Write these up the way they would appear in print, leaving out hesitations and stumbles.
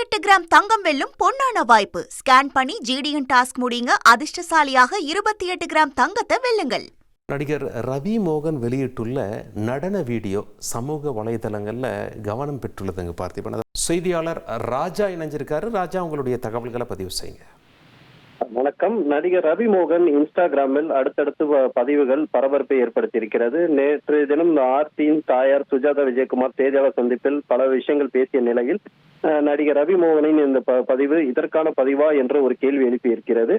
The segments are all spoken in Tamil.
28 கிராம் தங்கம் வெல்லும் பொன்னான வாய்ப்பு. ஸ்கேன் பண்ணி ஜிடிஎன் டாஸ்க் முடியுங்க. அதிர்ஷ்டசாலியாக 28 கிராம் தங்கத்தை வெல்லுங்கள். நடிகர் ரவி மோகன் வெளியிட்டுள்ள நடன வீடியோ சமூக வலைதளங்களில் கவனம் பெற்றுள்ளதுங்க. பார்த்திபன், செய்தியாளர் ராஜா இணைஞ்சிருக்காரு. ராஜா, உங்களுடைய தகவல்களை பதிவு செய்யுங்க. வணக்கம். நடிகர் ரவி மோகன் இன்ஸ்டாகிராமில் அடுத்தடுத்து பதிவுகள் பரபரப்பை ஏற்படுத்தியிருக்கிறது. நேற்று தினம் ஆர்த்தியின் தாயார் சுஜாதா விஜயகுமார் செய்தியாளர் சந்திப்பில் பல விஷயங்கள் பேசிய நிலையில் நடிகர் ரவி மோகனின் இந்த பதிவு இதற்கான பதிவா என்ற ஒரு கேள்வி எழுப்பியிருக்கிறது.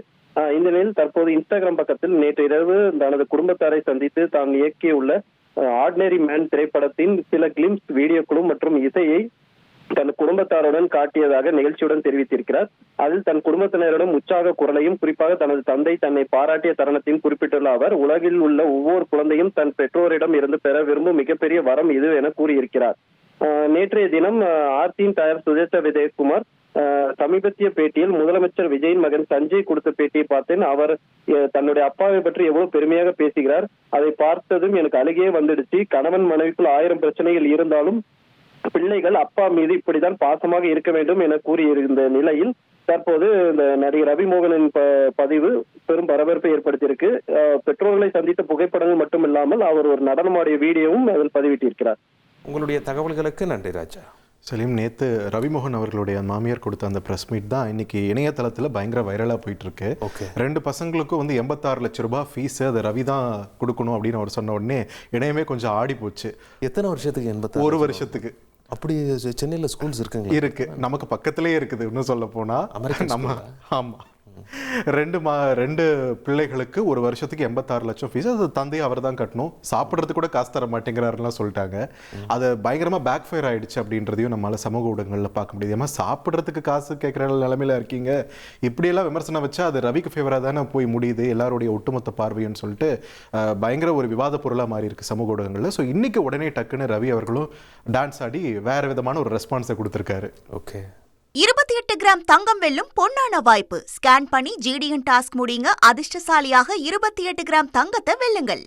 இந்த நிலையில் தற்போது இன்ஸ்டாகிராம் பக்கத்தில் நேற்று இரவு தனது குடும்பத்தாரை சந்தித்து தான் இயக்கியுள்ள ஆர்டினரி மேன் திரைப்படத்தின் சில கிளிம்ஸ் வீடியோக்களும் மற்றும் இசையை தன் குடும்பத்தாருடன் காட்டியதாக நிகழ்ச்சியுடன் தெரிவித்திருக்கிறார். அதில் தன் குடும்பத்தினரிடம் உற்சாக குரலையும் குறிப்பாக தனது தந்தை தன்னை பாராட்டிய தருணத்தையும் குறிப்பிட்டுள்ள அவர், உலகில் உள்ள ஒவ்வொரு குழந்தையும் தன் பெற்றோரிடம் இருந்து பெற விரும்பும் மிகப்பெரிய வரம் இது என கூறியிருக்கிறார். நேற்றைய தினம் ஆர்த்தியின் தாயார் சுஜாதா விஜயகுமார் சமீபத்திய பேட்டியில் முதலமைச்சர் விஜயின் மகன் சஞ்சய் கொடுத்த பேட்டியை பார்த்தேன். அவர் தன்னுடைய அப்பாவை பற்றி எவ்வளவு பெருமையாக பேசுகிறார். அதை பார்த்ததும் எனக்கு அழுகையே வந்துடுச்சு. கணவன் மனைவிக்குள் 1000 பிரச்சனைகள் இருந்தாலும் பிள்ளைகள் அப்பா மீது இப்படிதான் பாசமாக இருக்க வேண்டும் என கூறியிருந்த நிலையில் தற்போது இந்த நடிகர் ரவி மோகனின் பதிவு பெரும் பரபரப்பை ஏற்படுத்தியிருக்கு. பெற்றோர்களை சந்தித்த புகைப்படங்கள் மட்டும் இல்லாமல் அவர் ஒரு நடனமாடிய வீடியோவும் அதில் பதிவிட்டிருக்கிறார். உங்களுடைய தகவல்களுக்கு நன்றி ராஜா. சலீம், நேற்று ரவிமோகன் அவர்களுடைய மாமியார் கொடுத்த அந்த ப்ரெஸ் மீட் தான் இன்னைக்கு இணையதளத்தில் பயங்கர வைரலாக போயிட்டு இருக்கு. 2 பசங்களுக்கும் 86 லட்சம் ரூபாய் ஃபீஸ் அதை ரவி தான் கொடுக்கணும் அப்படின்னு அவர் சொன்ன உடனே இணையமே கொஞ்சம் ஆடி போச்சு. எத்தனை வருஷத்துக்கு? 1 வருஷத்துக்கு. அப்படி சென்னையில் ஸ்கூல்ஸ் இருக்குங்க? இருக்கு, நமக்கு பக்கத்திலே இருக்குது. இன்னும் சொல்ல போனா நம்ம ஆமாம் 2 பிள்ளைகளுக்கு 1 வருஷத்துக்கு 86 லட்சம் ஃபீஸ். அது தந்தையை அவர் தான் கட்டணும். சாப்பிட்றது கூட காசு தர மாட்டேங்கிறாருலாம் சொல்லிட்டாங்க. அது பயங்கரமாக பேக் ஃபயர் ஆயிடுச்சு அப்படின்றதையும் நம்மளால் சமூக ஊடகங்களில் பார்க்க முடியுது. ஏமா சாப்பிட்றதுக்கு காசு கேட்குற நிலைமையில இருக்கீங்க, இப்படியெல்லாம் விமர்சனம் வச்சா அது ரவிக்கு ஃபேவராக தானே போய் முடியுது, எல்லாருடைய ஒட்டுமொத்த பார்வைன்னு சொல்லிட்டு பயங்கர ஒரு விவாத பொருளாக மாறி இருக்கு சமூக ஊடகங்களில். ஸோ இன்னைக்கு உடனே டக்குன்னு ரவி அவர்களும் டான்ஸ் ஆடி வேற விதமான ஒரு ரெஸ்பான்ஸை கொடுத்துருக்காரு. 28 கிராம் தங்கம் வெல்லும் பொன்னான வாய்ப்பு. ஸ்கேன் பண்ணி ஜிடிஎன் டாஸ்க் முடியுங்க. அதிர்ஷ்டசாலியாக 28 கிராம் தங்கத்தை வெல்லுங்கள்.